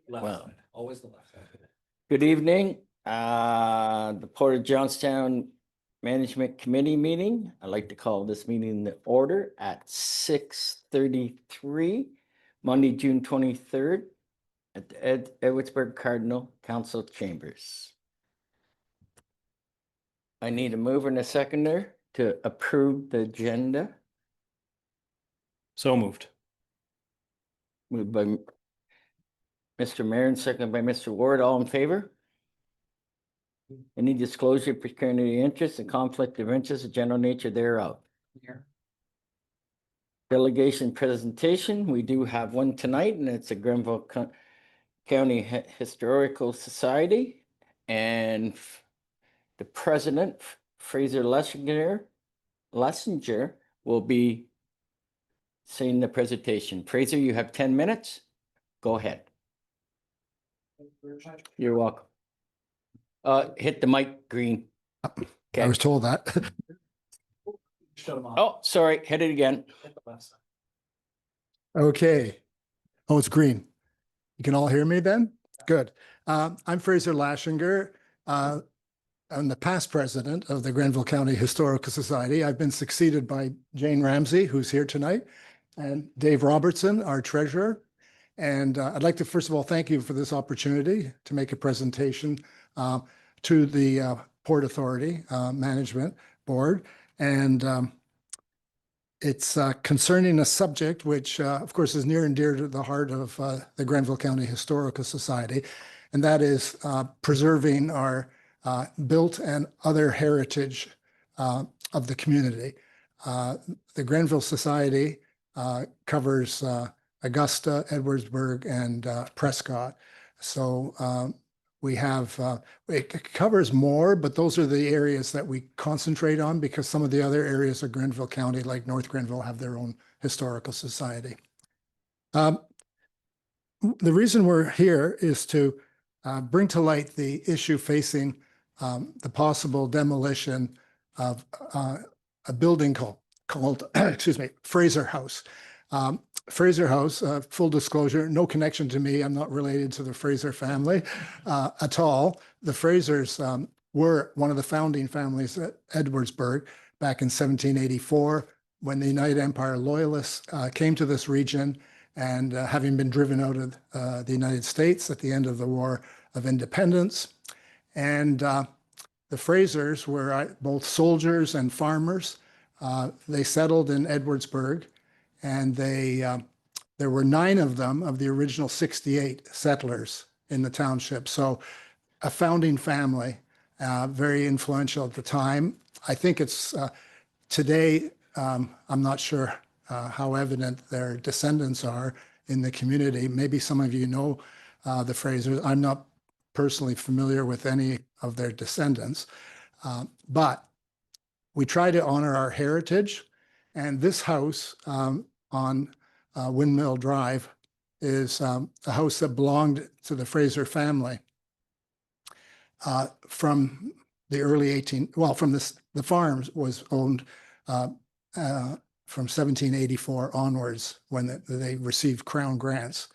Left Well. side, always the left side. Good evening, the Port of Johnstown Management Committee meeting. I'd like to call this meeting to order at 6:33, Monday, June 23rd, at the Edwardsburg Cardinal Council Chambers. I need a mover and a seconder to approve the agenda. So moved. Moved by Mr. Maron, seconded by Mr. Ward. All in favor? Any disclosure, pecuniary interest, and conflict of interest, the general nature thereof. Here. Delegation presentation, we do have one tonight, and it's a Grenville County Historical Society. And the president, Fraser Lessinger, will be saying the presentation. Fraser, you have 10 minutes. Go ahead. You're welcome. Hit the mic, Green. I was told that. Shut them off. Oh, sorry, hit it again. Hit the left side. Okay. Oh, it's green. You can all hear me then? Good. I'm Fraser Lashinger. I'm the past president of the Grenville County Historical Society. I've been succeeded by Jane Ramsey, who's here tonight, and Dave Robertson, our treasurer. And I'd like to, first of all, thank you for this opportunity to make a presentation to the Port Authority Management Board. And it's concerning a subject which, of course, is near and dear to the heart of the Grenville County Historical Society, and that is preserving our built and other heritage of the community. The Grenville Society covers Augusta, Edwardsburg, and Prescott. So we have, it covers more, but those are the areas that we concentrate on because some of the other areas of Grenville County, like North Grenville, have their own historical society. The reason we're here is to bring to light the issue facing the possible demolition of a building called excuse me, Fraser House. Fraser House, full disclosure, no connection to me. I'm not related to the Fraser family at all. The Frasers were one of the founding families at Edwardsburg back in 1784 when the United Empire Loyalists came to this region and having been driven out of the United States at the end of the War of Independence. And the Frasers were both soldiers and farmers. They settled in Edwardsburg. And there were 9 of them of the original 68 settlers in the township. So a founding family, very influential at the time. I think it's today, I'm not sure how evident their descendants are in the community. Maybe some of you know the Frasers. I'm not personally familiar with any of their descendants, but we try to honor our heritage. And this house on Windmill Drive is a house that belonged to the Fraser family from the early the farms was owned from 1784 onwards when they received Crown grants.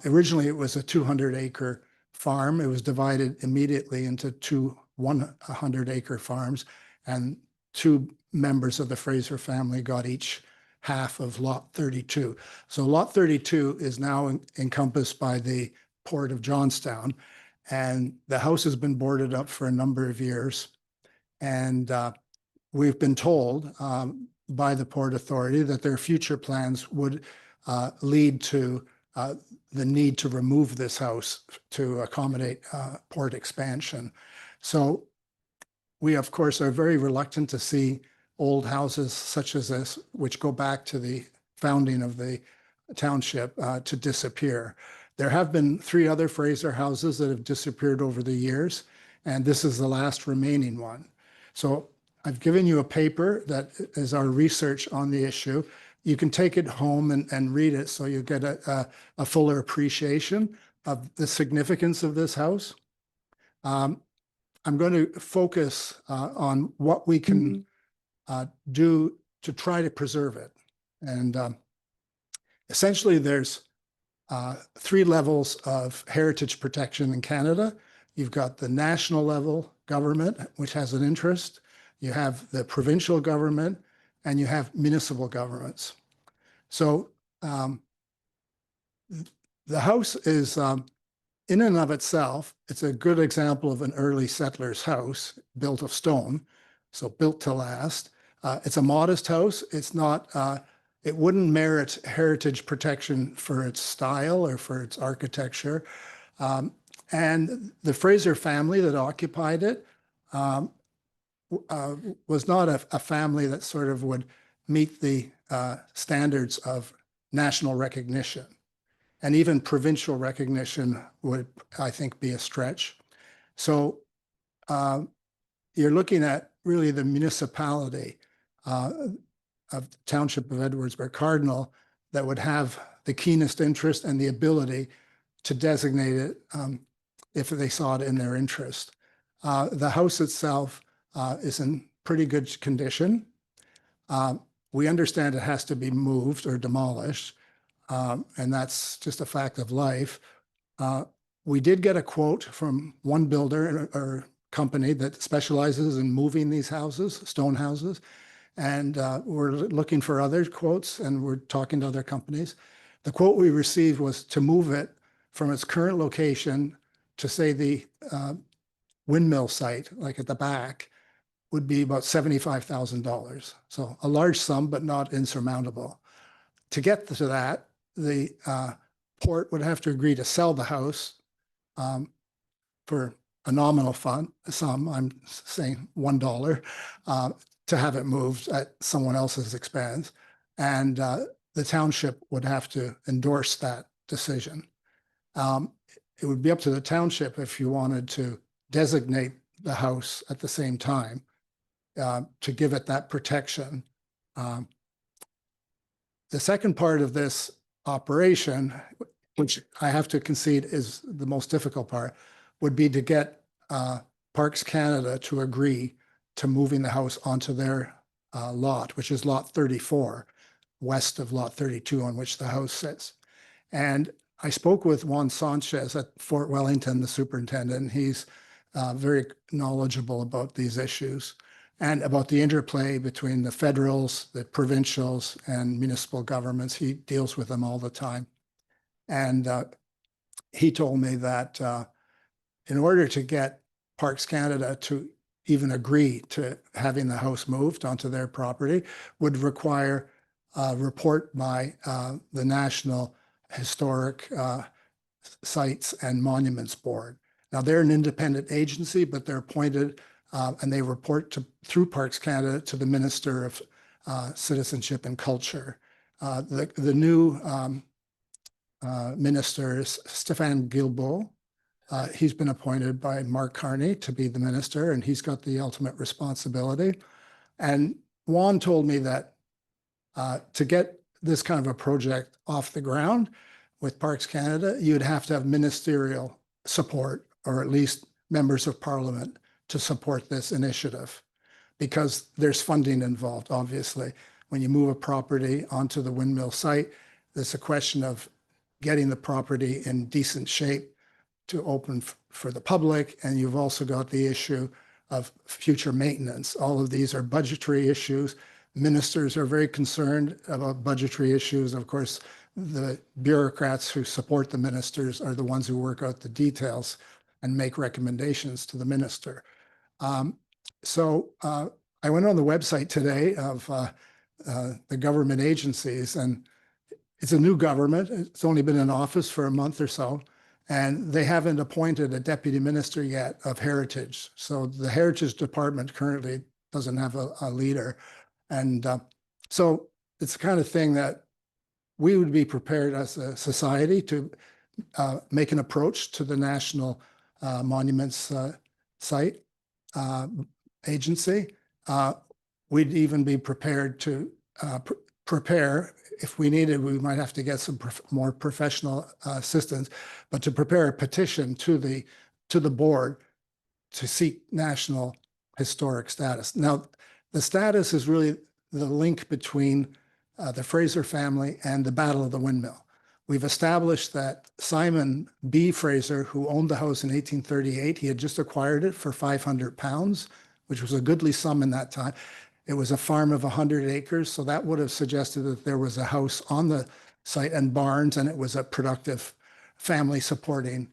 Originally, it was a 200-acre farm. It was divided immediately into 2 100-acre farms, and 2 members of the Fraser family got each half of lot 32. So lot 32 is now encompassed by the Port of Johnstown, and the house has been boarded up for a number of years. And we've been told by the Port Authority that their future plans would lead to the need to remove this house to accommodate port expansion. So we, of course, are very reluctant to see old houses such as this, which go back to the founding of the township, to disappear. There have been 3 other Fraser houses that have disappeared over the years, and this is the last remaining one. So I've given you a paper that is our research on the issue. You can take it home and read it so you get a fuller appreciation of the significance of this house. I'm going to focus on what we can do to try to preserve it. And essentially, there's three levels of heritage protection in Canada. You've got the national level government, which has an interest. You have the provincial government, and you have municipal governments. So the house is, in and of itself, it's a good example of an early settler's house built of stone, so built to last. It's a modest house. It's not, it wouldn't merit heritage protection for its style or for its architecture. And the Fraser family that occupied it was not a family that sort of would meet the standards of national recognition. And even provincial recognition would, I think, be a stretch. So you're looking at really the municipality of the Township of Edwardsburg Cardinal that would have the keenest interest and the ability to designate it if they saw it in their interest. The house itself is in pretty good condition. We understand it has to be moved or demolished, and that's just a fact of life. We did get a quote from one builder or company that specializes in moving these houses, stone houses, and we're looking for other quotes, and we're talking to other companies. The quote we received was to move it from its current location to, say, the windmill site, like at the back, would be about $75,000. So a large sum, but not insurmountable. To get to that, the port would have to agree to sell the house for a nominal sum, I'm saying $1, to have it moved at someone else's expense. And the township would have to endorse that decision. It would be up to the township if you wanted to designate the house at the same time to give it that protection. The second part of this operation, which I have to concede is the most difficult part, would be to get Parks Canada to agree to moving the house onto their lot, which is lot 34, west of lot 32 on which the house sits. And I spoke with Juan Sanchez at Fort Wellington, the superintendent. He's very knowledgeable about these issues and about the interplay between the federals, the provincials, and municipal governments. He deals with them all the time. And he told me that in order to get Parks Canada to even agree to having the house moved onto their property would require a report by the National Historic Sites and Monuments Board. Now, they're an independent agency, but they're appointed and they report through Parks Canada to the Minister of Citizenship and Culture. The new minister is Stéphane Guilbeault. He's been appointed by Mark Carney to be the minister, and he's got the ultimate responsibility. And Juan told me that to get this kind of a project off the ground with Parks Canada, you'd have to have ministerial support, or at least members of parliament to support this initiative, because there's funding involved, obviously. When you move a property onto the windmill site, there's a question of getting the property in decent shape to open for the public. And you've also got the issue of future maintenance. All of these are budgetary issues. Ministers are very concerned about budgetary issues. Of course, the bureaucrats who support the ministers are the ones who work out the details and make recommendations to the minister. So I went on the website today of the government agencies, and it's a new government. It's only been in office for a month or so, and they haven't appointed a deputy minister yet of heritage. So the heritage department currently doesn't have a leader. And so it's the kind of thing that we would be prepared as a society to make an approach to the National Monuments Site Agency. We'd even be prepared to prepare, if we needed, we might have to get some more professional assistance, but to prepare a petition to the board to seek national historic status. Now, the status is really the link between the Fraser family and the Battle of the Windmill. we've established that Simon B. Fraser, who owned the house in 1838, he had just acquired it for £500, which was a goodly sum in that time. It was a farm of 100 acres, so that would have suggested that there was a house on the site and barns, and it was a productive family supporting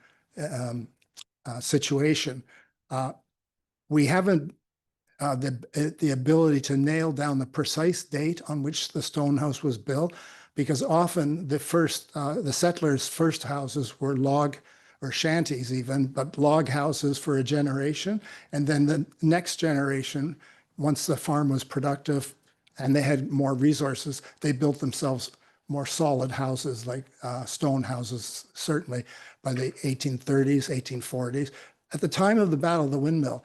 situation. We haven't the ability to nail down the precise date on which the stone house was built, because often the settlers' first houses were log or shanties even, but log houses for a generation. And then the next generation, once the farm was productive and they had more resources, they built themselves more solid houses, like stone houses, certainly by the 1830s, 1840s. At the time of the Battle of the Windmill,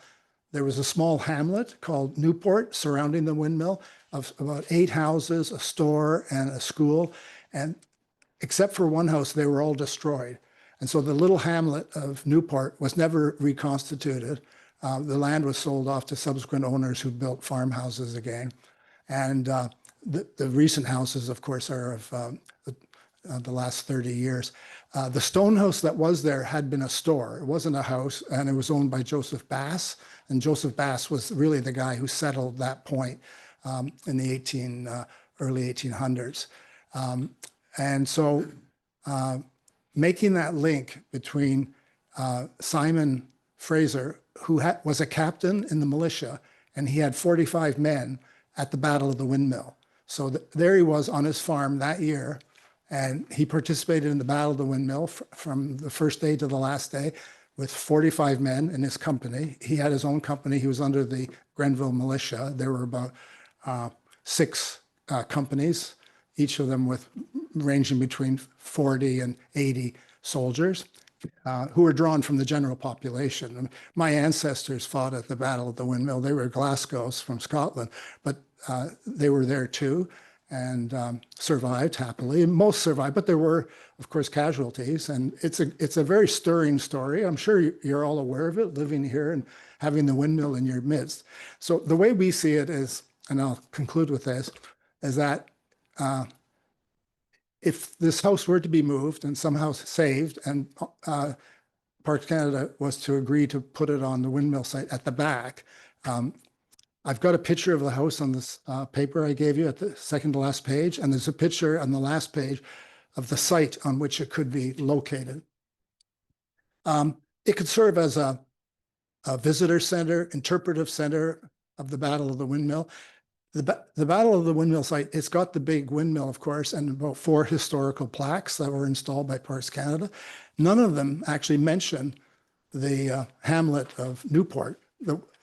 there was a small hamlet called Newport surrounding the windmill of about 8 houses, a store, and a school. And except for one house, they were all destroyed. And so the little hamlet of Newport was never reconstituted. The land was sold off to subsequent owners who built farmhouses again. And the recent houses, of course, are of the last 30 years. The stone house that was there had been a store. It wasn't a house, and it was owned by Joseph Bass. And Joseph Bass was really the guy who settled that point in the early 1800s. And so making that link between Simon Fraser, who was a captain in the militia, and he had 45 men at the Battle of the Windmill. So there he was on his farm that year, and he participated in the Battle of the Windmill from the first day to the last day with 45 men in his company. He had his own company. He was under the Grenville Militia. There were about 6 companies, each of them ranging between 40 and 80 soldiers who were drawn from the general population. My ancestors fought at the Battle of the Windmill. They were Glasgows from Scotland, but they were there too, and survived happily. And most survived, but there were, of course, casualties. And it's a very stirring story. I'm sure you're all aware of it, living here and having the windmill in your midst. So the way we see it is, and I'll conclude with this, is that if this house were to be moved and somehow saved, and Parks Canada was to agree to put it on the windmill site at the back, I've got a picture of the house on this paper I gave you at the second to last page, and there's a picture on the last page of the site on which it could be located. It could serve as a visitor center, interpretive center of the Battle of the Windmill. The Battle of the Windmill site, it's got the big windmill, of course, and about 4 historical plaques that were installed by Parks Canada. None of them actually mention the hamlet of Newport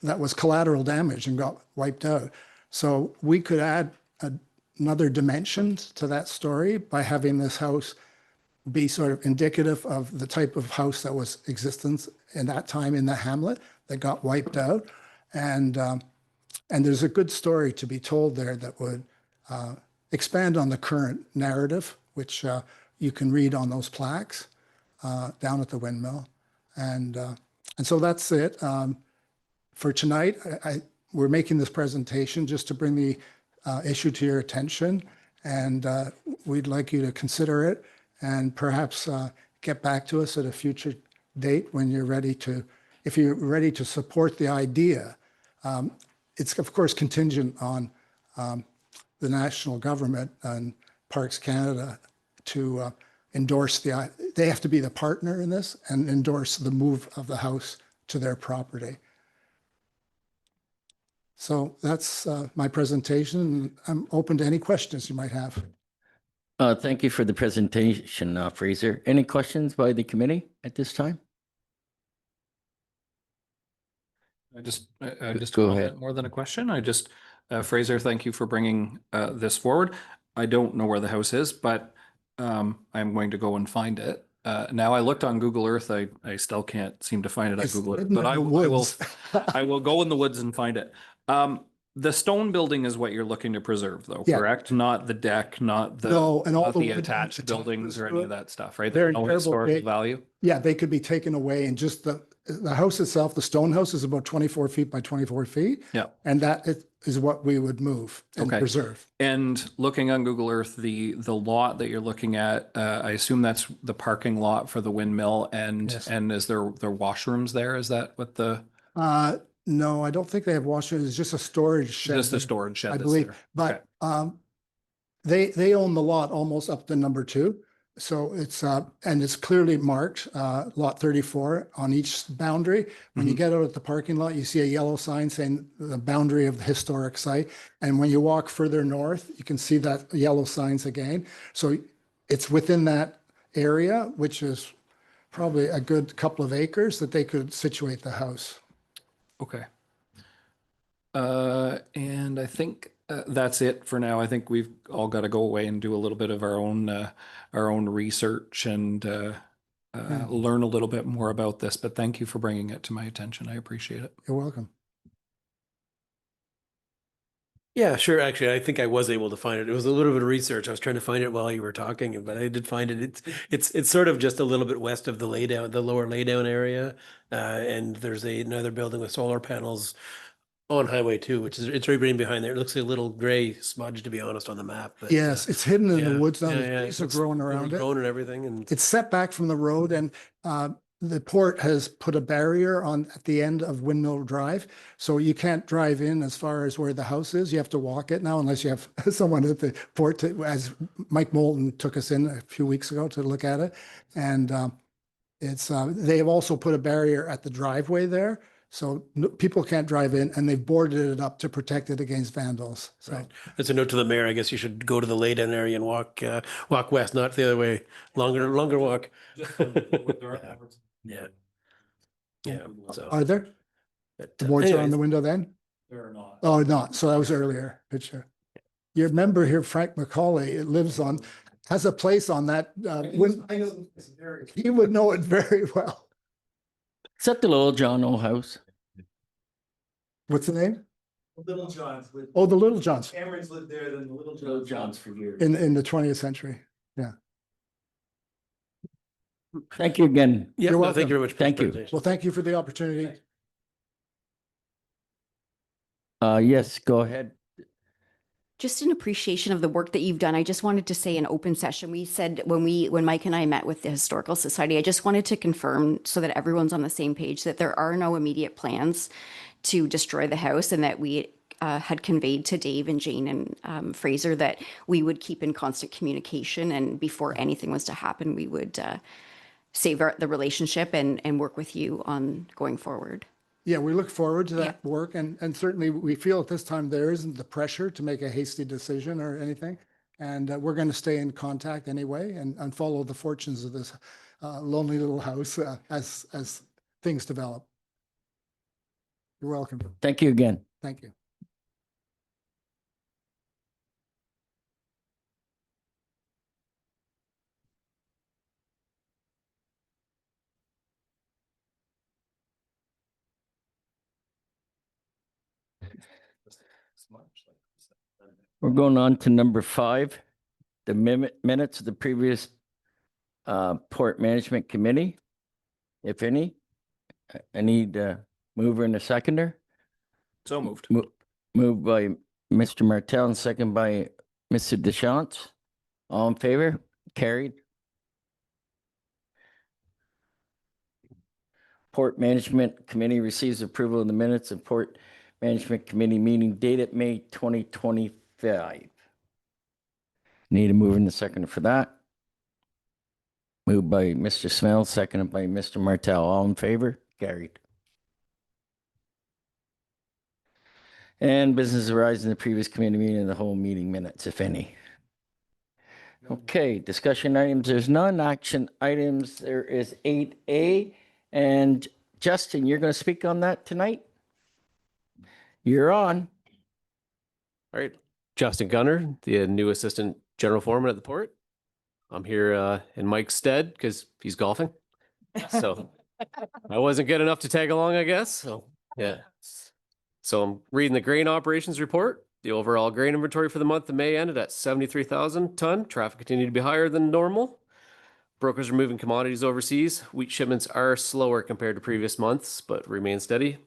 that was collateral damage and got wiped out. So we could add another dimension to that story by having this house be sort of indicative of the type of house that was existence in that time in the hamlet that got wiped out. And there's a good story to be told there that would expand on the current narrative, which you can read on those plaques down at the windmill. And so that's it. For tonight, we're making this presentation just to bring the issue to your attention, and we'd like you to consider it and perhaps get back to us at a future date when you're ready to, if you're ready to support the idea. It's of course contingent on the national government and Parks Canada to endorse they have to be the partner in this and endorse the move of the house to their property. So that's my presentation. I'm open to any questions you might have. Thank you for the presentation, Fraser. Any questions by the committee at this time? I just Go a ahead. comment more than a question. Fraser, thank you for bringing this forward. I don't know where the house is, but I'm going to go and find it. Now I looked on Google Earth. I still can't seem to find it on It's Google Earth, in but the I will woods. I will go in the woods and find it. The stone building is what you're looking to preserve though, Yeah. correct? Not the deck, not the, No, and all not the the wood attached at the top buildings is or any of good. that stuff, right? They're There's no incredible historical shape. value. Yeah, they could be taken away, and just the house itself, the stone house is about 24 feet by 24 feet. Yeah. And that is what we would move and Okay. preserve. And looking on Google Earth, the lot that you're looking at, I assume that's the parking lot for the windmill and, Yes. and is there washrooms there? Is that what the, No, I don't think they have washrooms. It's just a storage shed. just a there, storage shed I that's believe, there? but they own the lot almost up to number 2. So it's and it's clearly marked, lot 34 on each boundary. When you Mhm. get out at the parking lot, you see a yellow sign saying the boundary of the historic site. And when you walk further north, you can see that yellow signs again. So it's within that area, which is probably a good couple of acres that they could situate the house. Okay. And I think that's it for now. I think we've all got to go away and do a little bit of our own research and learn a little bit more about this. But thank you for bringing it to my attention. I appreciate it. You're welcome. Yeah, sure. Actually, I think I was able to find it. It was a little bit of research. I was trying to find it while you were talking, but I did find it. It's sort of just a little bit west of the lower laydown area. And there's another building with solar panels on Highway 2, which is, it's right behind there. It looks like a little gray smudge, to be honest, on the map. But, Yes, it's hidden in yeah, the woods now. yeah, The yeah, trees are it's growing around it. Grown and everything. And It's set back from the road, and the port has put a barrier on at the end of Windmill Drive. So you can't drive in as far as where the house is. You have to walk it now unless you have someone at the port as Mike Moulton took us in a few weeks ago to look at it. And they have also put a barrier at the driveway there. So people can't drive in, and they've boarded it up to protect it against vandals. So right. That's a note to the mayor. I guess you should go to the laydown area and walk west, not the other way. Longer walk. Yeah. Yeah. So are there? but, The boards are on anyways, the window then? There or not. Oh, not. So that was earlier picture. Your member here, Frank Macaulay, has a place on that. He would know it very well. Is that the Little John old house? What's the name? Little John's. Oh, the Little Johns Cameron's lived there, then the Little Little John's. John's for years. in the 20th century. Thank you again. yeah, You're no, thank you very much. for the Thank you. presentation. Well, thank you for the opportunity. Yes, go ahead. Just in appreciation of the work that you've done, I just wanted to say in open session, we said when Mike and I met with the Historical Society, I just wanted to confirm so that everyone's on the same page that there are no immediate plans to destroy the house, and that we had conveyed to Dave and Jane and Fraser that we would keep in constant communication, and before anything was to happen, we would save the relationship and work with you on going forward. Yeah, we look forward to that work, and certainly we feel at this time there isn't the pressure to make a hasty decision or anything. And we're going to stay in contact anyway and follow the fortunes of this lonely little house as things develop. You're welcome. Thank you again. Thank you. We're going on to number 5, the minutes of the previous Port Management Committee, if any. I need a mover and a seconder. So moved. Moved by Mr. Martel and second by Mr. Deschamps. All in favor? Carried. Port Management Committee receives approval of the minutes of Port Management Committee meeting dated May 2025. Need a mover and a seconder for that. Moved by Mr. Smell, seconded by Mr. Martel. All in favor? Carried. And business arising in the previous committee meeting and the whole meeting minutes, if any. Okay, discussion items, there's none. Action items, there is 8A. And Justin, you're going to speak on that tonight? You're on. All right. Justin Gunner, the new assistant general foreman at the port. I'm here in Mike's stead because he's golfing. So I wasn't good enough to tag along, I guess. So yeah. So I'm reading the grain operations report. The overall grain inventory for the month of May ended at 73,000 ton. Traffic continued to be higher than normal. Brokers are moving commodities overseas. Wheat shipments are slower compared to previous months, but remain steady.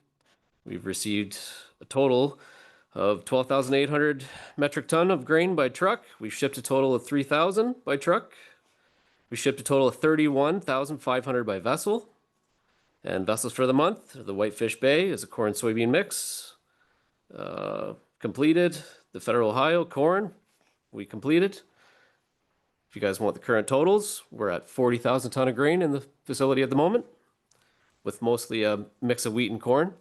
We've received a total of 12,800 metric ton of grain by truck. We've shipped a total of 3,000 by truck. We shipped a total of 31,500 by vessel. And vessels for the month, the Whitefish Bay is a corn soybean mix. Completed. The Federal Ohio corn, we completed. If you guys want the current totals, we're at 40,000 ton of grain in the facility at the moment, with mostly a mix of wheat and corn.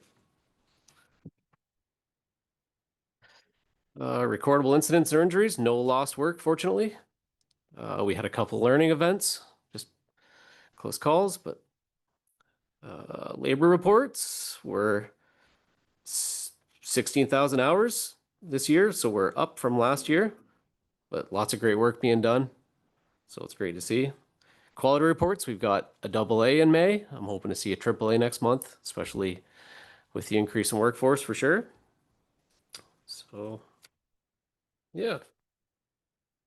Recordable incidents or injuries, no lost work, fortunately. We had a couple learning events, just close calls, but labor reports were 16,000 hours this year, so we're up from last year, but lots of great work being done. So it's great to see. Quality reports, we've got a AA in May. I'm hoping to see a AAA next month, especially with the increase in workforce for sure. So, yeah.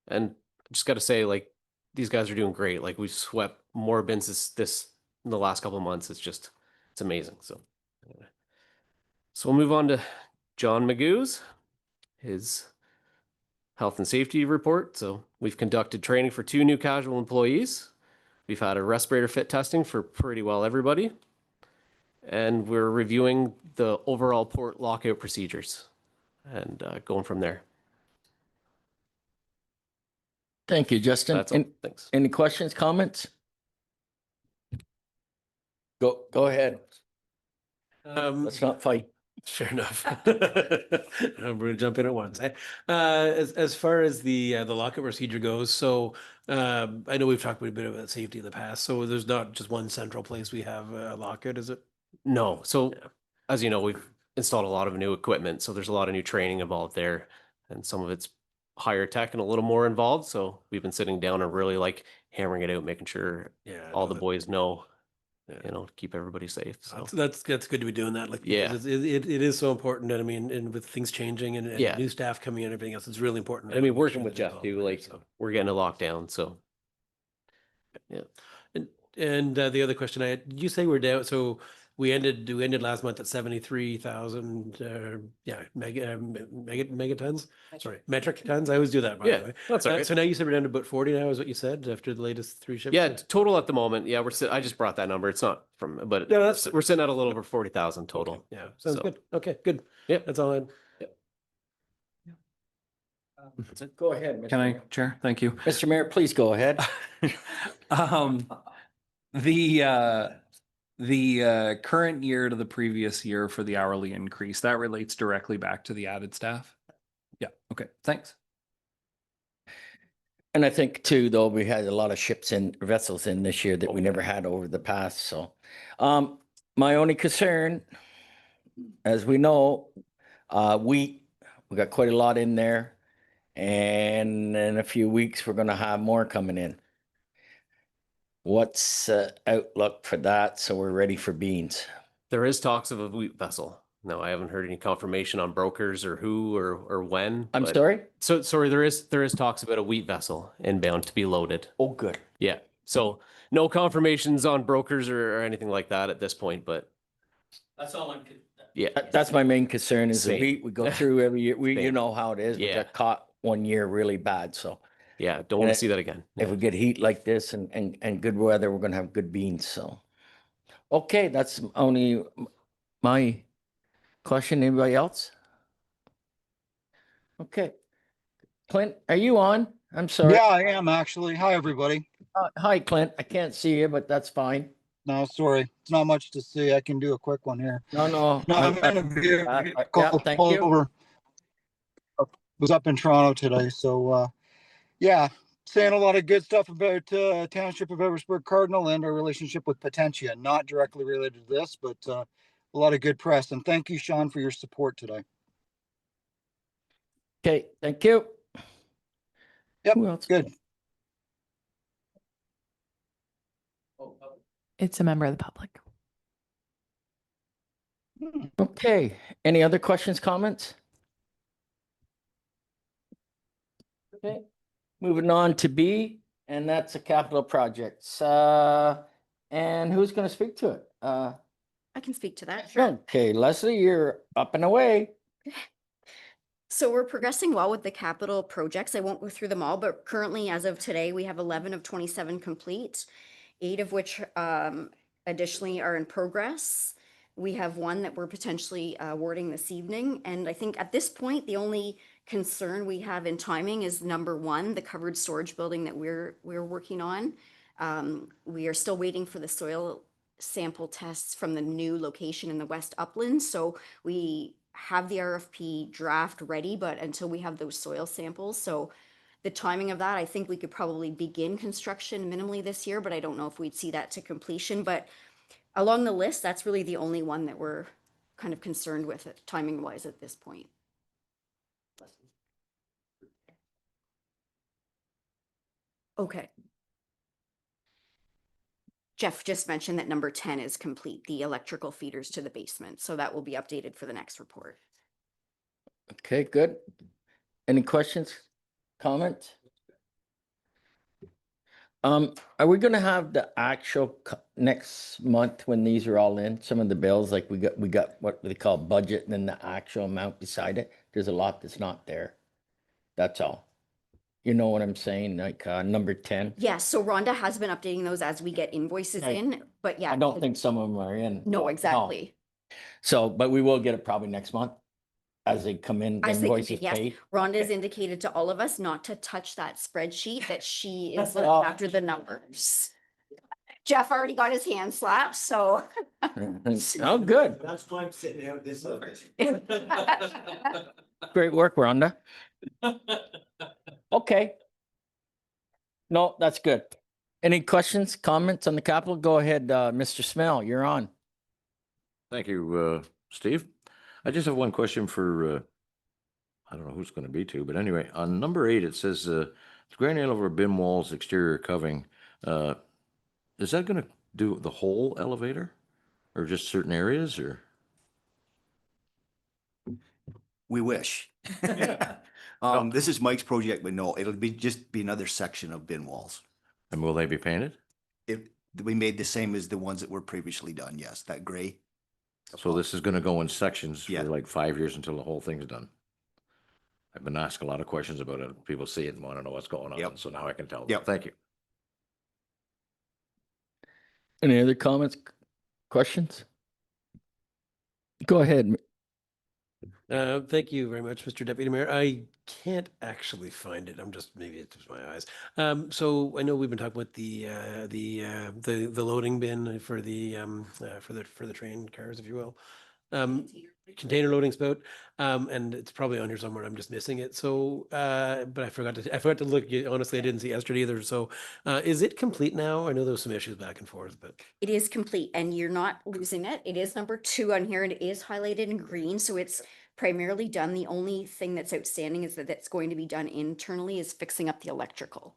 And I just got to say, like, these guys are doing great. Like, we've swept more bins this in the last couple of months. It's amazing. So we'll move on to John Magoo's, his health and safety report. So we've conducted training for 2 new casual employees. We've had a respirator fit testing for pretty well everybody. And we're reviewing the overall port lockout procedures and going from there. Thank you, Justin. That's all. Thanks. Any questions, comments? Go ahead. Let's not fight. Fair enough. I'm going to jump in at once. As far as the lockout procedure goes, so I know we've talked a bit about safety in the past. So there's not just one central place we have a lockout, is it? No. So Yeah. as you know, we've installed a lot of new equipment. So there's a lot of new training involved there. And some of it's higher tech and a little more involved. So we've been sitting down and really like hammering it out, making sure Yeah. all the boys know, Yeah. keep everybody safe. So That's good to be doing that. Like, Yeah. because it is so important. And I mean, and with things changing and Yeah. new staff coming in and everything else, it's really important. And I mean, to make working sure with that Jeff it's too, all like there, so. we're getting a lockdown. So And the other question I had, did you say we're down? So we ended last month at 73,000, megatons. Sorry, metric tons. I always do that, by the yeah, way. that's all right. So now you said we're down to about 40 now, is what you said after the latest 3 ships? Yeah, total at the moment. Yeah, I just brought that number. It's not from, but No, that's- we're sitting at a little over 40,000 total. Okay, yeah, sounds So- good. Okay, good. Yep. That's all I had. Go ahead. Mr. Can I, Mayor. Chair? Thank you. Mr. Mayor, please go ahead. The current year to the previous year for the hourly increase, that relates directly back to the added staff? Yeah, okay, thanks. And I think too, though, we had a lot of vessels in this year that we never had over the past, so. My only concern, as we know, we got quite a lot in there. And in a few weeks, we're gonna have more coming in. What's outlook for that? So we're ready for beans. There is talks of a wheat vessel. No, I haven't heard any confirmation on brokers or who or when. I'm but- sorry? So sorry, there is talks about a wheat vessel inbound to be loaded. Oh, good. Yeah. So no confirmations on brokers or anything like that at this point, but That's all I'm. yeah. That's my main concern is the Same. wheat. We go through every year. You Same. know how it is. We Yeah. got caught one year really bad, so. Yeah. Don't want And to see that again. If we get heat like this and good weather, we're gonna have good beans, so. Okay, that's only my question. Anybody else? Okay. Clint, are you on? I'm sorry. Yeah, I am actually. Hi, everybody. Hi, Clint. I can't see you, but that's fine. No, sorry. It's not much to see. I can do a quick one here. No. No, I'm in a vehicle yeah, thank you. over. Was up in Toronto today, so yeah, saying a lot of good stuff about Township of Eversburg Cardinal and our relationship with Potentia. Not directly related to this, but a lot of good press. And thank you, Sean, for your support today. Okay, thank you. Yep, Who else? good. It's a member of the public. Okay, any other questions, comments? Okay, moving on to B, and that's the capital projects. And who's gonna speak to it? I can speak to that. Sure. Okay, Leslie, you're up and away. So we're progressing well with the capital projects. I won't go through them all, but currently, as of today, we have 11 of 27 complete, 8 of which additionally are in progress. We have one that we're potentially awarding this evening. And I think at this point, the only concern we have in timing is number 1, the covered storage building that we're working on. We are still waiting for the soil sample tests from the new location in the West Uplands. So we have the RFP draft ready, but until we have those soil samples. So the timing of that, I think we could probably begin construction minimally this year, but I don't know if we'd see that to completion. But along the list, that's really the only one that we're kind of concerned with timing wise at this point. Okay. Jeff just mentioned that number 10 is complete, the electrical feeders to the basement. So that will be updated for the next report. Okay, good. Any questions, comments? Are we gonna have the actual next month when these are all in, some of the bills, like we got what they call budget and then the actual amount beside it? There's a lot that's not there. That's all. You know what I'm saying? Like, number 10. Yes, so Rhonda has been updating those as we get invoices Right. in, but yeah. I don't think some of them are in. No, exactly. So, but we will get it probably next month as they come in, the As they come in, invoices yes. paid. Rhonda's indicated to all of us not to touch that spreadsheet, that she is looking Oh. after the numbers. Jeff already got his hand slapped, so. Oh, good. That's why I'm sitting out this. Great work, Rhonda. Okay. No, that's good. Any questions, comments on the capital? Go ahead, Mr. Smell, you're on. Thank you, Steve. I just have one question for, I don't know who's going to be to, but anyway, on number 8, it says, granite over bin walls, exterior covering. Is that going to do the whole elevator or just certain areas or? We wish. This is Mike's project, but no, it'll be just be another section of bin walls. And will they be painted? We made the same as the ones that were previously done. Yes, that gray. So this is going to go in sections Yeah. for like 5 years until the whole thing's done. I've been asked a lot of questions about it. People see it and want to know what's going on. Yep. So now I can tell them. Yep. Thank you. Any other comments, questions? Go ahead. Thank you very much, Mr. Deputy Mayor. I can't actually find it. Maybe it's just my eyes. So I know we've been talking about the loading bin for the train cars, if you will. Container loading spout, and it's probably on here somewhere. I'm just missing it. So, but I forgot to look. Honestly, I didn't see yesterday either. So, is it complete now? I know there was some issues back and forth, but It is complete and you're not losing it. It is number 2 on here and it is highlighted in green. So it's primarily done. The only thing that's outstanding is that that's going to be done internally is fixing up the electrical.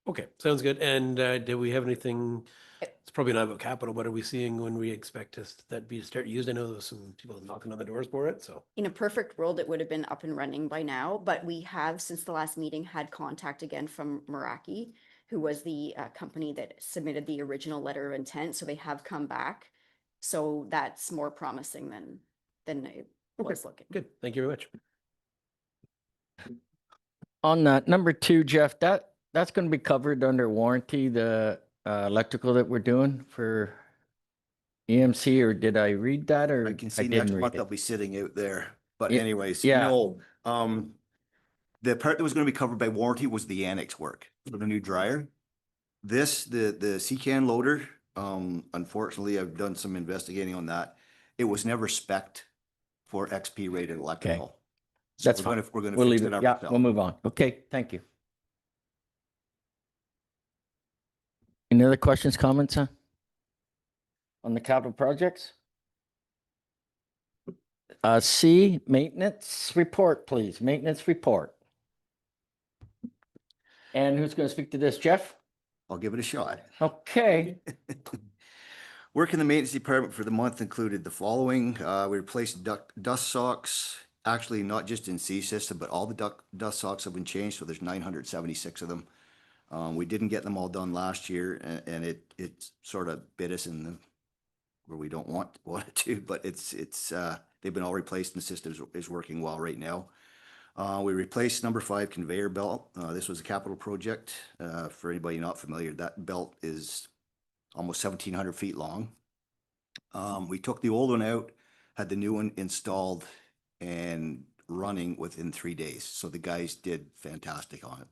okay, sounds good. And do we have anything? It's probably not about capital, but are we seeing when we expect that be start used? I know there's some people knocking on the doors for it. So In a perfect world, it would have been up and running by now, but we have, since the last meeting, had contact again from Meraki, who was the company that submitted the original letter of intent. So they have come back. So that's more promising than it was looking. good. Thank you very much. On that, number 2, Jeff, that's gonna be covered under warranty, the electrical that we're doing for EMC, or did I read that, or I can I see next didn't month read they'll it? be sitting out there. But Yeah, anyways, yeah. no. The part that was going to be covered by warranty was the annex work for the new dryer. The CCAN loader, unfortunately, I've done some investigating on that. It was never spec'd for XP rated electrical. So That's fine. we're gonna We'll fix leave it it. Yeah, ourselves. we'll move on. Okay, thank you. Any other questions, comments, huh? On the capital projects? C, maintenance report, please. Maintenance report. And who's going to speak to this, Jeff? I'll give it a shot. Okay. Work in the maintenance department for the month included the following. We replaced dust socks, actually not just in C system, but all the dust socks have been changed. So there's 976 of them. We didn't get them all done last year and it sort of bit us in the, where we don't want it to, but it's they've been all replaced and the system is working well right now. We replaced number 5 conveyor belt. This was a capital project. For anybody not familiar, that belt is almost 1,700 feet long. We took the old one out, had the new one installed and running within 3 days. So the guys did fantastic on it.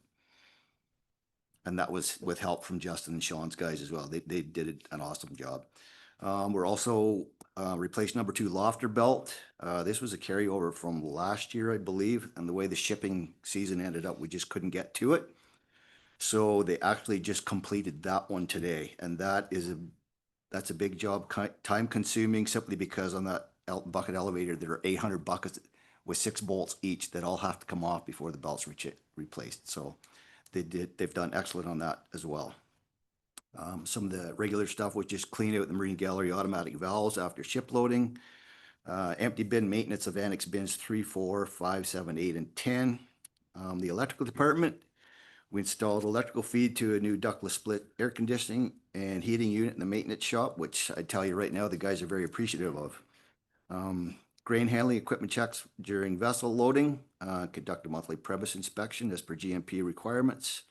And that was with help from Justin and Sean's guys as well. They did an awesome job. We're also replaced number 2 lofter belt. This was a carryover from last year, I believe. And the way the shipping season ended up, we just couldn't get to it. So they actually just completed that one today. And that's a big job, time consuming, simply because on that bucket elevator, there are 800 buckets with 6 bolts each that all have to come off before the belt's replaced. So they've done excellent on that as well. Some of the regular stuff was just clean out the marine gallery automatic valves after ship loading. Empty bin maintenance of annex bins 3, 4, 5, 7, 8, and 10. The electrical department, we installed electrical feed to a new ductless split air conditioning and heating unit in the maintenance shop, which I tell you right now, the guys are very appreciative of. Grain handling equipment checks during vessel loading, conduct a monthly premise inspection as per GMP requirements.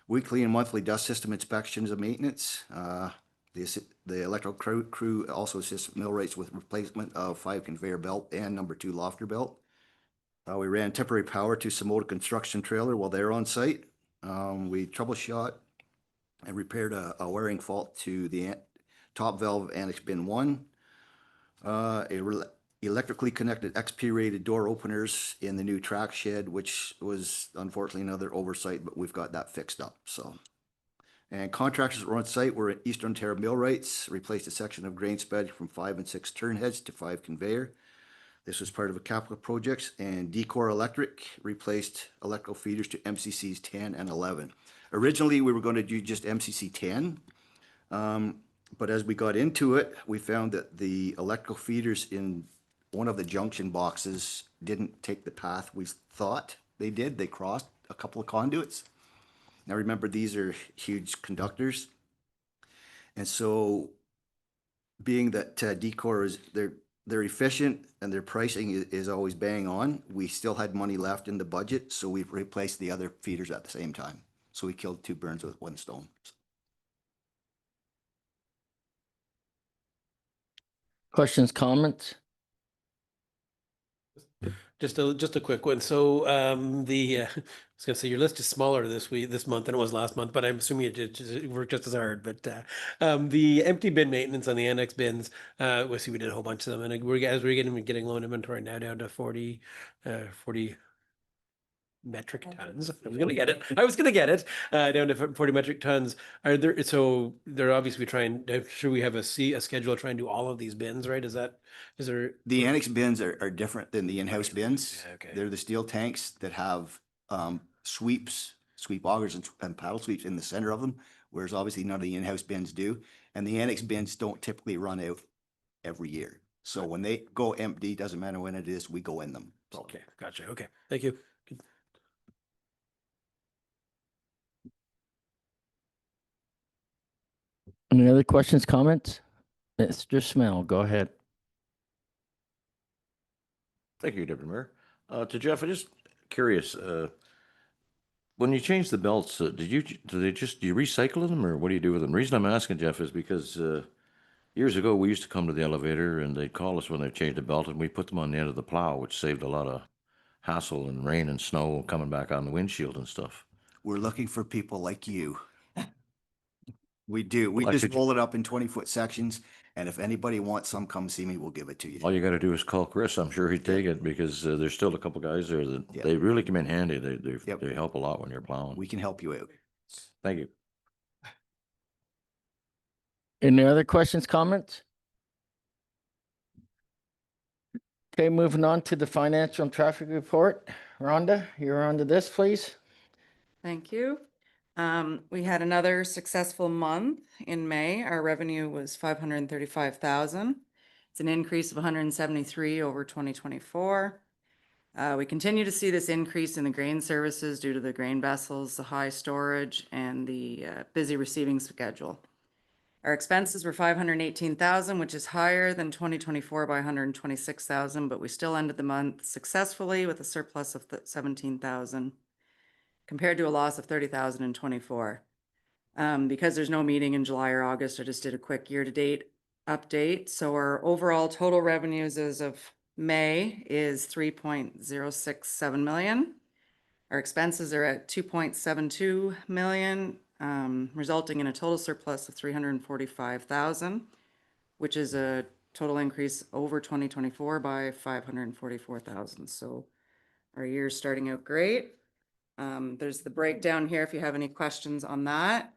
Weekly and monthly dust system inspections of maintenance. The electrical crew also assists millwrights with replacement of 5 conveyor belt and number 2 lofter belt. We ran temporary power to Samoda construction trailer while they're on site. We troubleshot and repaired a wiring fault to the top valve of annex bin 1. Electrically connected XP rated door openers in the new track shed, which was unfortunately another oversight, but we've got that fixed up. So, and contractors that were on site were at Eastern Ontario Millwrights, replaced a section of grain spread from 5 and 6 turn heads to 5 conveyor. This was part of a capital projects, and Decor Electric replaced electrical feeders to MCCs 10 and 11. Originally, we were going to do just MCC 10. But as we got into it, we found that the electrical feeders in one of the junction boxes didn't take the path we thought they did. They crossed a couple of conduits. Now remember, these are huge conductors. And so being that Decor is, they're efficient and their pricing is always bang on, we still had money left in the budget. So we replaced the other feeders at the same time. So we killed 2 birds with 1 stone. Questions, comments? Just a quick one. So I was gonna say your list is smaller this month than it was last month, but I'm assuming it worked just as hard. But the empty bin maintenance on the annex bins, we did a whole bunch of them, and we're getting low inventory now down to 40 metric tons. I was gonna get it down to 40 metric tons. Are there, so they're obviously trying, should we have a schedule to try and do all of these bins, right? Is there? The annex bins are different than the in-house bins. Yeah, okay. They're the steel tanks that have sweep augers and paddle sweeps in the center of them, whereas obviously none of the in-house bins do. And the annex bins don't typically run out every year. So when they go empty, doesn't matter when it is, we go in them. So, Okay, gotcha. Okay, thank you. Any other questions, comments? Mr. Smell, go ahead. Thank you, Deputy Mayor. To Jeff, I'm just curious, when you change the belts, do you recycle them or what do you do with them? The reason I'm asking, Jeff, is because years ago, we used to come to the elevator and they'd call us when they changed the belt and we put them on the end of the plow, which saved a lot of hassle and rain and snow coming back on the windshield and stuff. we're looking for people like you. We do. We Well, just actually- roll it up in 20-foot sections. And if anybody wants some, come see me. We'll give it to you. All you got to do is call Chris. I'm sure he'd take it because there's still a couple guys there that Yeah. they really come in handy. Yep. They help a lot when you're plowing. We can help you out. Thank you. Any other questions, comments? Okay, moving on to the financial and traffic report. Rhonda, you're on to this, please. Thank you. We had another successful month in May. Our revenue was 535,000. It's an increase of 173 over 2024. We continue to see this increase in the grain services due to the grain vessels, the high storage, and the busy receiving schedule. Our expenses were 518,000, which is higher than 2024 by 126,000, but we still ended the month successfully with a surplus of 17,000 compared to a loss of 30,000 in 24. Because there's no meeting in July or August, I just did a quick year-to-date update. So our overall total revenues as of May is 3.067 million. Our expenses are at 2.72 million, resulting in a total surplus of 345,000, which is a total increase over 2024 by 544,000. So our year's starting out great. There's the breakdown here if you have any questions on that.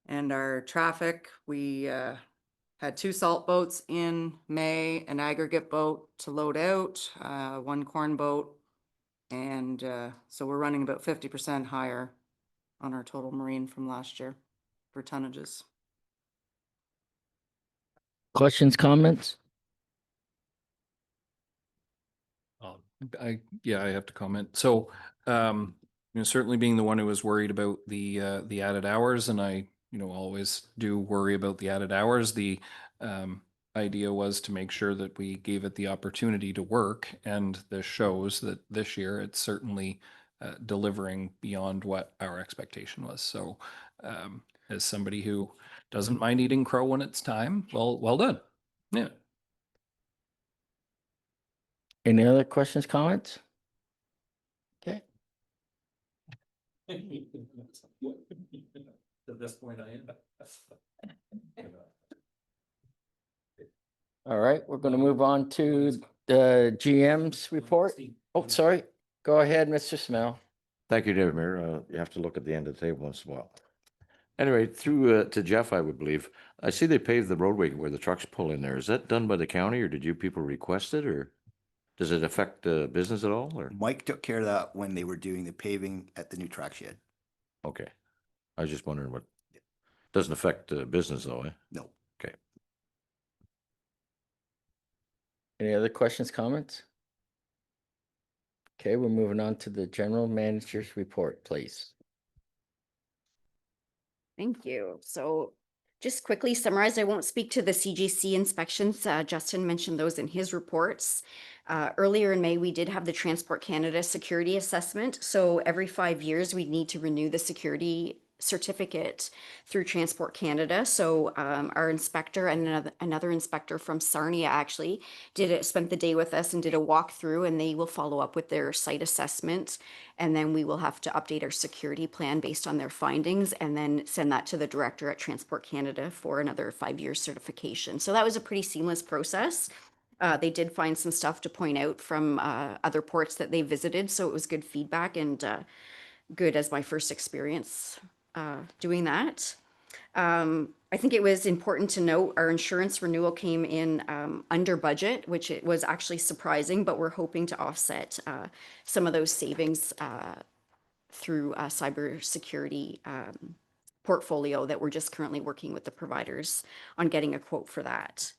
And our traffic, we had 2 salt boats in May, an aggregate boat to load out, 1 corn boat. And so we're running about 50% higher on our total marine from last year for tonnages. Questions, comments? I have to comment. So, certainly being the one who was worried about the added hours, and I, always do worry about the added hours. The idea was to make sure that we gave it the opportunity to work, and this shows that this year it's certainly delivering beyond what our expectation was. So, as somebody who doesn't mind eating crow when it's time, well done. Yeah. Any other questions, comments? Okay. At this point, I am. All right, we're going to move on to the GM's report. Oh, sorry. Go ahead, Mr. Smell. Thank you, David Mayor. You have to look at the end of the table once in a while. Anyway, through to Jeff, I would believe. I see they paved the roadway where the trucks pull in there. Is that done by the county, or did you people request it, or does it affect business at all? Or Mike took care of that when they were doing the paving at the new track shed. okay, I was just wondering what doesn't affect business though, eh? No. Okay. Any other questions, comments? Okay, we're moving on to the general manager's report, please. Thank you. So just quickly summarize, I won't speak to the CGC inspections. Justin mentioned those in his reports. Earlier in May, we did have the Transport Canada security assessment. So every 5 years, we need to renew the security certificate through Transport Canada. So our inspector and another inspector from Sarnia actually spent the day with us and did a walkthrough, and they will follow up with their site assessment. And then we will have to update our security plan based on their findings and then send that to the director at Transport Canada for another 5-year certification. So that was a pretty seamless process. They did find some stuff to point out from other ports that they visited. So it was good feedback and good as my first experience doing that. I think it was important to note our insurance renewal came in under budget, which it was actually surprising, but we're hoping to offset some of those savings through a cybersecurity portfolio that we're just currently working with the providers on getting a quote for that.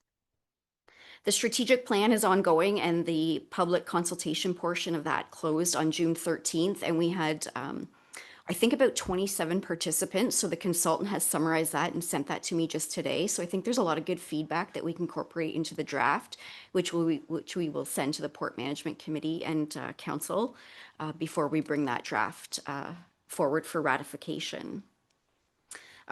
The strategic plan is ongoing, and the public consultation portion of that closed on June 13th, and we had I think about 27 participants. So the consultant has summarized that and sent that to me just today. So I think there's a lot of good feedback that we can incorporate into the draft, which we will send to the Port Management Committee and Council before we bring that draft forward for ratification.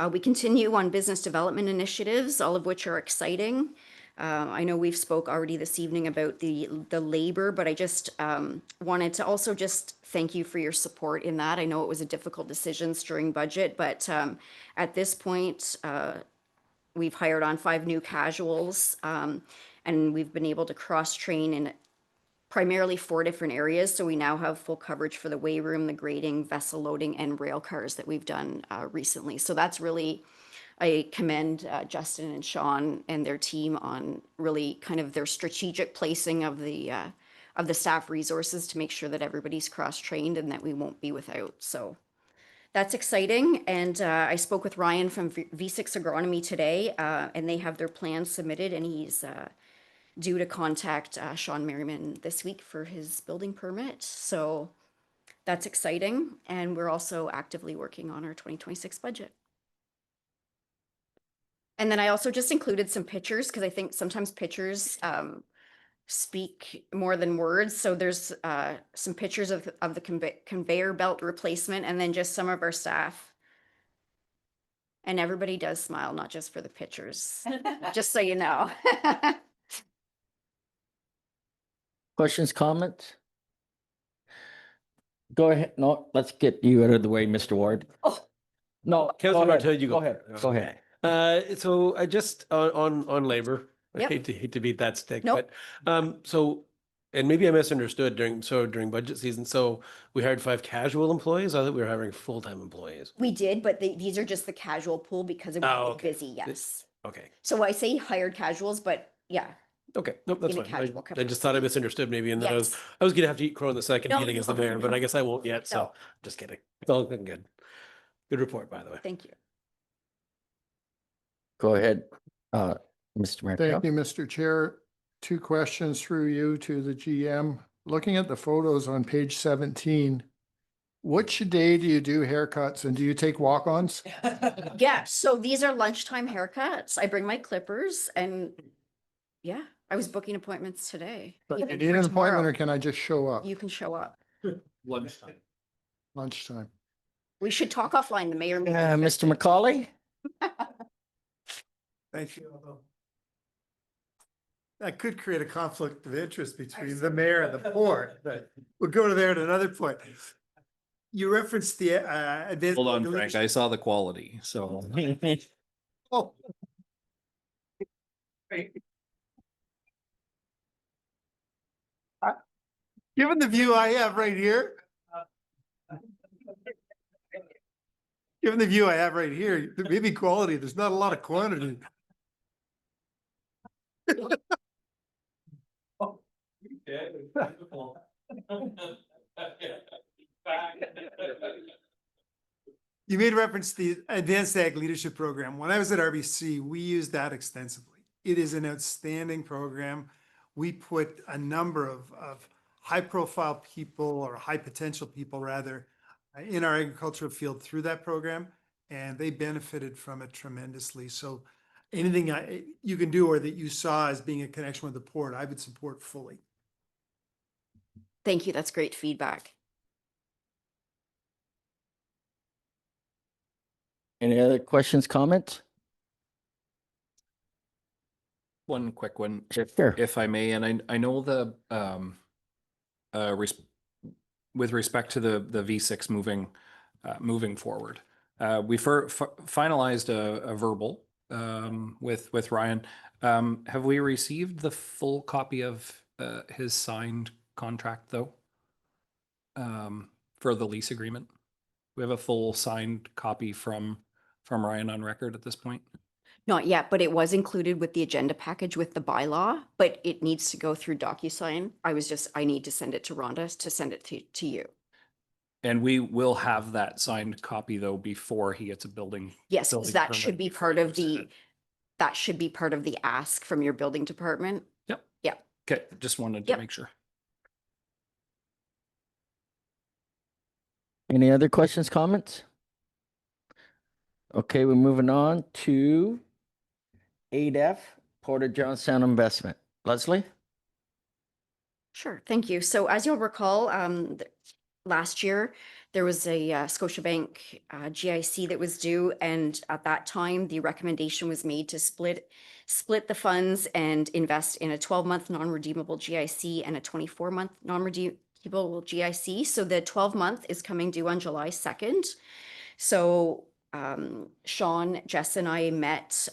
We continue on business development initiatives, all of which are exciting. I know we've spoke already this evening about the labor, but I just wanted to also just thank you for your support in that. I know it was a difficult decision during budget, but at this point, we've hired on 5 new casuals, and we've been able to cross-train in primarily 4 different areas. So we now have full coverage for the weigh room, the grading, vessel loading, and rail cars that we've done recently. So that's really, I commend Justin and Sean and their team on really kind of their strategic placing of the staff resources to make sure that everybody's cross-trained and that we won't be without. So that's exciting. And I spoke with Ryan from V6 Agronomy today, and they have their plans submitted, and he's due to contact Sean Merriman this week for his building permit. So that's exciting. And we're also actively working on our 2026 budget. And then I also just included some pictures because I think sometimes pictures speak more than words. So there's some pictures of the conveyor belt replacement, and then just some of our staff. And everybody does smile, not just for the pictures, just so you know. Questions, comments? Go ahead. No, let's get you out of the way, Mr. Ward. Oh. No, go Councillor ahead. Martel, you go. Go ahead. Go ahead. So I just on labor, I Yep. hate to beat that stick, Nope. but so and maybe I misunderstood during budget season. So we hired 5 casual employees. I thought we were hiring full-time employees. We did, but these are just the casual pool because it Oh, was okay. busy, yes. Okay. So I say hired casuals, but yeah, Okay. Nope, that's In a fine. casual I just thought I misunderstood maybe, and then yes. I was gonna have to eat crow in the second No, meeting as the no, mayor, but I guess I won't yet. So No. just kidding. It's all looking good. Good report, by the way. Thank you. Go ahead, Mr. Martel. Thank you, Mr. Chair. 2 questions through you to the GM. Looking at the photos on page 17, which day do you do haircuts and do you take walk-ons? Yeah, so these are lunchtime haircuts. I bring my clippers and yeah, I was booking appointments today. But you even need for an appointment tomorrow. or can I just show up? You can show up. Lunchtime. Lunchtime. We should talk offline, the mayor. Mr. Macaulay? Thank you. That could create a conflict of interest between the mayor and the board, but we'll go to there at another point. You referenced the advanced. Hold on, Frank. I saw the quality, so. Oh. Given the view I have right here. Given the view I have right here, maybe quality, there's not a lot of quantity. You made reference to the Advanced Ag Leadership Program. When I was at RBC, we used that extensively. It is an outstanding program. We put a number of high-profile people or high-potential people, rather, in our agricultural field through that program, and they benefited from it tremendously. So anything you can do or that you saw as being a connection with the port, I would support fully. Thank you. That's great feedback. Any other questions, comments? One quick one, Sure. if I may, and I know the with respect to the V6 moving forward, we finalized a verbal with Ryan. Have we received the full copy of his signed contract though? For the lease agreement, we have a full signed copy from Ryan on record at this point. Not yet, but it was included with the agenda package with the bylaw, but it needs to go through DocuSign. I need to send it to Rhonda to send it to you. And we will have that signed copy though before he gets a building. Yes, building that permit should be before part he of goes the, ahead. that should be part of the ask from your building department. Yep. Yeah. Okay, just wanted to Yep. make sure. Any other questions, comments? Okay, we're moving on to 8F, Porter Johnstown Investment. Leslie? Sure, thank you. So as you'll recall, last year, there was a Scotiabank GIC that was due, and at that time, the recommendation was made to split the funds and invest in a 12-month non-redeemable GIC and a 24-month non-redeemable GIC. So the 12-month is coming due on July 2nd. So Sean, Jess, and I met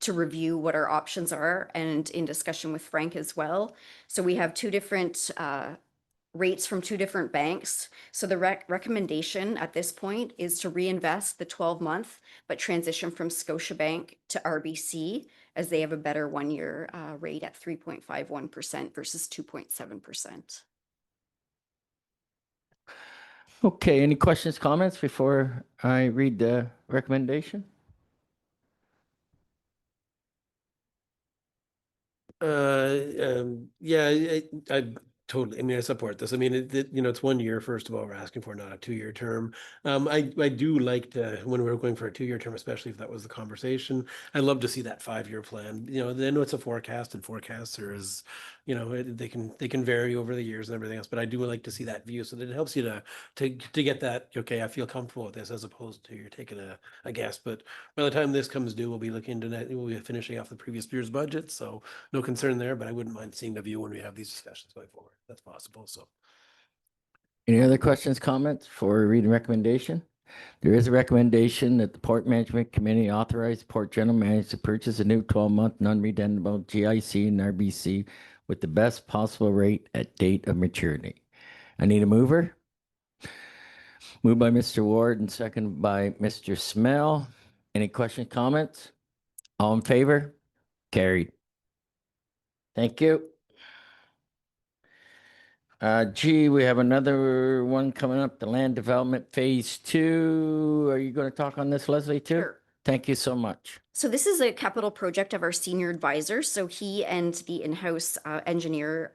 to review what our options are, and in discussion with Frank as well. So we have 2 different rates from 2 different banks. So the recommendation at this point is to reinvest the 12-month, but transition from Scotiabank to RBC, as they have a better 1-year rate at 3.51% versus 2.7%. Okay, any questions, comments before I read the recommendation? Yeah, I totally, I mean, I support this. I mean, you know, it's 1 year, first of all, we're asking for, not a 2-year term. I do like to, when we're going for a 2-year term, especially if that was the conversation, I'd love to see that 5-year plan. You know, I know it's a forecast, and forecasts are as, you know, they can vary over the years and everything else, but I do like to see that view so that it helps you to get that, okay, I feel comfortable with this, as opposed to you're taking a guess. But by the time this comes due, we'll be looking to we'll be finishing off the previous year's budget, so no concern there, but I wouldn't mind seeing the view when we have these discussions going forward. That's possible, so. Any other questions, comments for reading recommendation? There is a recommendation that the Port Management Committee authorize the Port General Manager to purchase a new 12-month non-redundant GIC and RBC with the best possible rate at date of maturity. I need a mover. Moved by Mr. Ward and seconded by Mr. Smell. Any questions, comments? All in favor? Carried. Thank you. G, we have another one coming up, the Land Development Phase 2. Are you going to talk on this, Leslie, too? Sure. Thank you so much. So this is a capital project of our senior advisor. So he and the in-house engineer,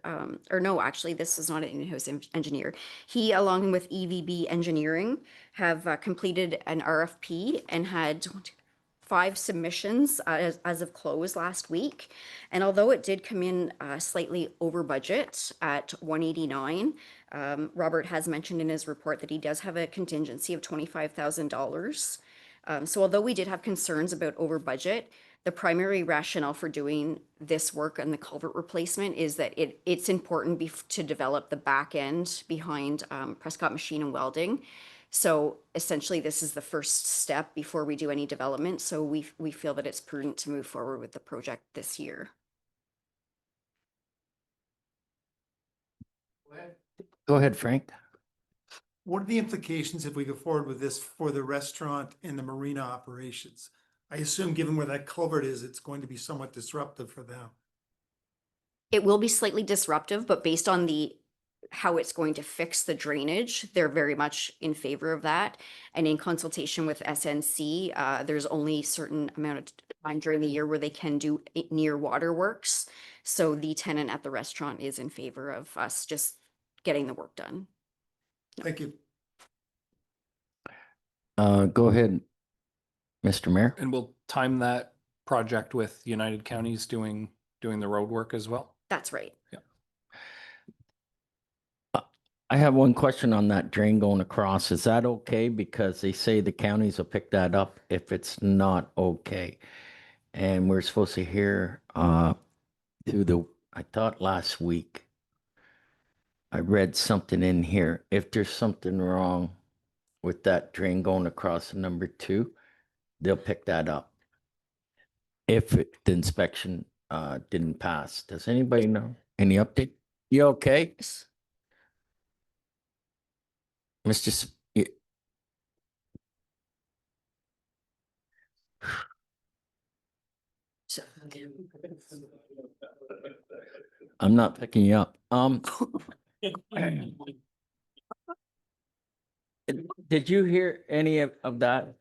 or no, actually, this is not an in-house engineer. He, along with EVB Engineering, have completed an RFP and had 5 submissions as of close last week. And although it did come in slightly over budget at 189, Robert has mentioned in his report that he does have a contingency of $25,000. So although we did have concerns about over budget, the primary rationale for doing this work on the culvert replacement is that it's important to develop the back end behind Prescott Machine and Welding. So essentially, this is the first step before we do any development. So we feel that it's prudent to move forward with the project this year. Go ahead, Frank. What are the implications if we go forward with this for the restaurant and the marina operations? I assume, given where that culvert is, it's going to be somewhat disruptive for them. It will be slightly disruptive, but based on how it's going to fix the drainage, they're very much in favor of that. And in consultation with SNC, there's only a certain amount of time during the year where they can do near waterworks. So the tenant at the restaurant is in favor of us just getting the work done. Thank you. Go ahead, Mr. Mayor. And we'll time that project with United Counties doing the road work as well. That's right. Yeah. I have one question on that drain going across. Is that okay? Because they say the counties will pick that up if it's not okay. And we're supposed to hear I thought last week, I read something in here. If there's something wrong with that drain going across number 2, they'll pick that up. If the inspection didn't pass. Does anybody know? Any update? You okay? Mr. I'm not picking you up. Did you hear any of that?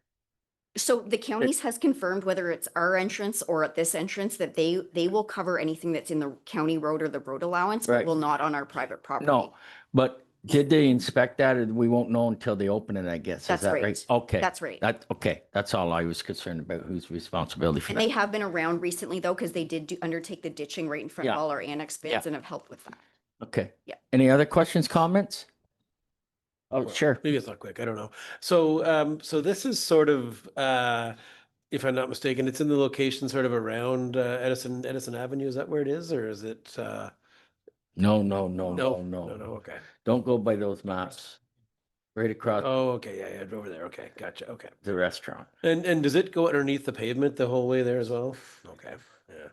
So the counties has confirmed whether it's our entrance or at this entrance that they will cover anything that's in the county road or the road allowance, but Right. will not on our private property. No, but did they inspect that? Or we won't know until they open it, I guess. Is That's that right. right? Okay. That's right. Okay. That's all I was concerned about. Whose responsibility for And that? they have been around recently though, because they did undertake the ditching right in front of Yeah. all our annex bids Yeah. and have helped with that. Okay. Yeah. Any other questions, comments? Oh, Well, sure. Maybe it's not quick. I don't know. So, so this is sort of, if I'm not mistaken, it's in the location sort of around Edison Avenue. Is that where it is, or is it? No. No. Okay. Don't go by those maps. Right across Oh, okay. Yeah. Over there. Okay. Gotcha. Okay. the restaurant. And does it go underneath the pavement the whole way there as well? Okay. Yeah.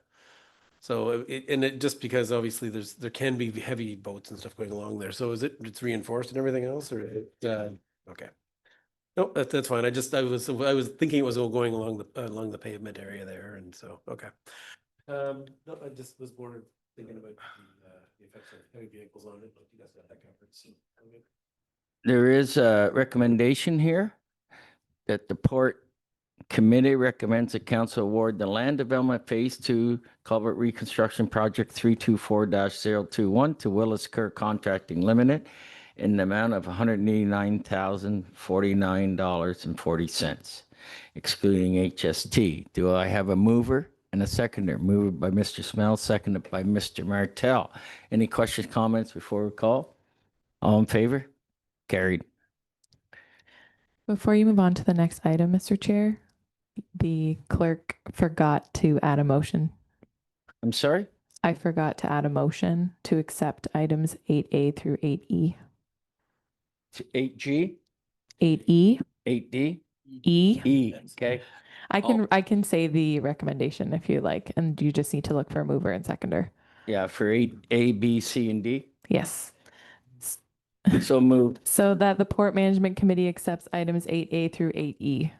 So it just because obviously there can be heavy boats and stuff going along there. So it's reinforced and everything else, or okay. No, that's fine. I was thinking it was all going along the pavement area there, and so okay. No, I just was more thinking about the effects of heavy vehicles on it, but you guys got that covered. So, okay. There is a recommendation here that the Port Committee recommends the council award the land development phase 2 culvert reconstruction project 324-021 to Willis Kerr Contracting Limited in the amount of $189,049.40, excluding HST. Do I have a mover and a seconder? Moved by Mr. Smell, seconded by Mr. Martell. Any questions, comments before we call? All in favor? Carried. Before you move on to the next item, Mr. Chair, the clerk forgot to add a motion. I'm sorry? I forgot to add a motion to accept items 8A through 8E. 8G, 8E, 8D, E. E, okay? I can say the recommendation if you like, and you just need to look for a mover and seconder. Yeah, for 8A, B, C, and D. Yes. So moved. So that the Port Management Committee accepts items 8A through 8E.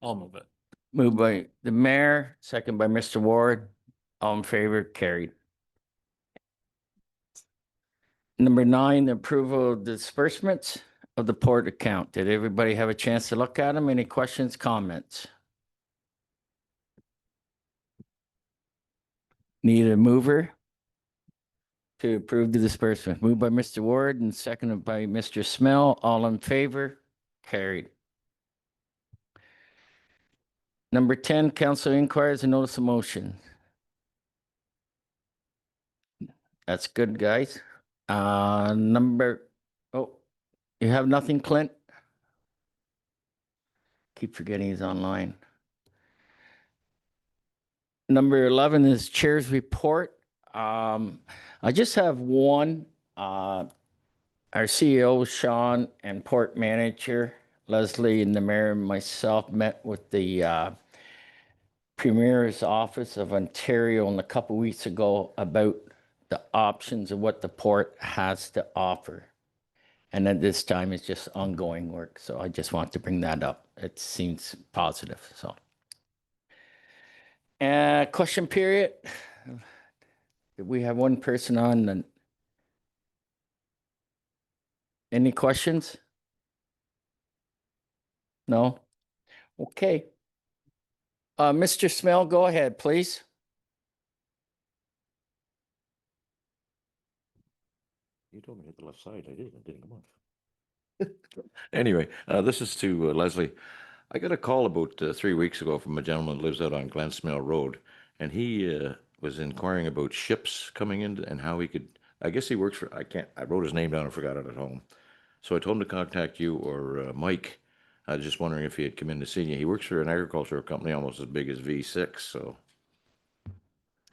I'll move it. Moved by the mayor, second by Mr. Ward. All in favor, carried. Number 9, the approval of disbursements of the port account. Did everybody have a chance to look at them? Any questions, comments? Need a mover to approve the disbursement. Moved by Mr. Ward and seconded by Mr. Smell. All in favor, carried. Number 10, council inquiries and notice of motion. That's good, guys. Oh, you have nothing, Clint? Keep forgetting he's online. Number 11 is chair's report. I just have one. Our CEO, Sean, and port manager, Leslie, and the mayor and myself met with the Premier's Office of Ontario a couple weeks ago about the options of what the port has to offer. And at this time, it's just ongoing work. So I just want to bring that up. It seems positive. So, question period. We have one person on. Any questions? No? Okay. Mr. Smell, go ahead, please. You told me to hit the left side. I didn't come on. Anyway, this is to Leslie. I got a call about 3 weeks ago from a gentleman who lives out on Glens Mill Road, and he was inquiring about ships coming in and how he could. I guess he works for. I wrote his name down and forgot it at home, so I told him to contact you or Mike. I was just wondering if he had come in to see you. He works for an agricultural company almost as big as V6. So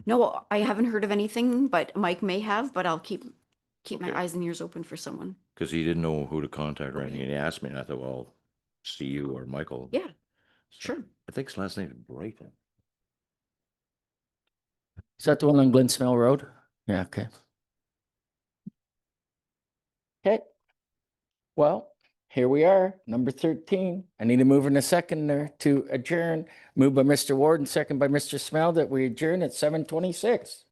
No, I haven't heard of anything, but Mike may have, but I'll keep my Okay. eyes and ears open for someone. because he didn't know who to contact or anything, and he asked me, and I thought, well, I'll see you or Michael. Yeah, So, sure. I think his last name is Brighton. Is that the one on Glen Smell Road? Yeah, okay. Okay. Well, here we are, number 13. I need a mover and a seconder to adjourn. Moved by Mr. Ward and second by Mr. Smell that we adjourn at 7:26.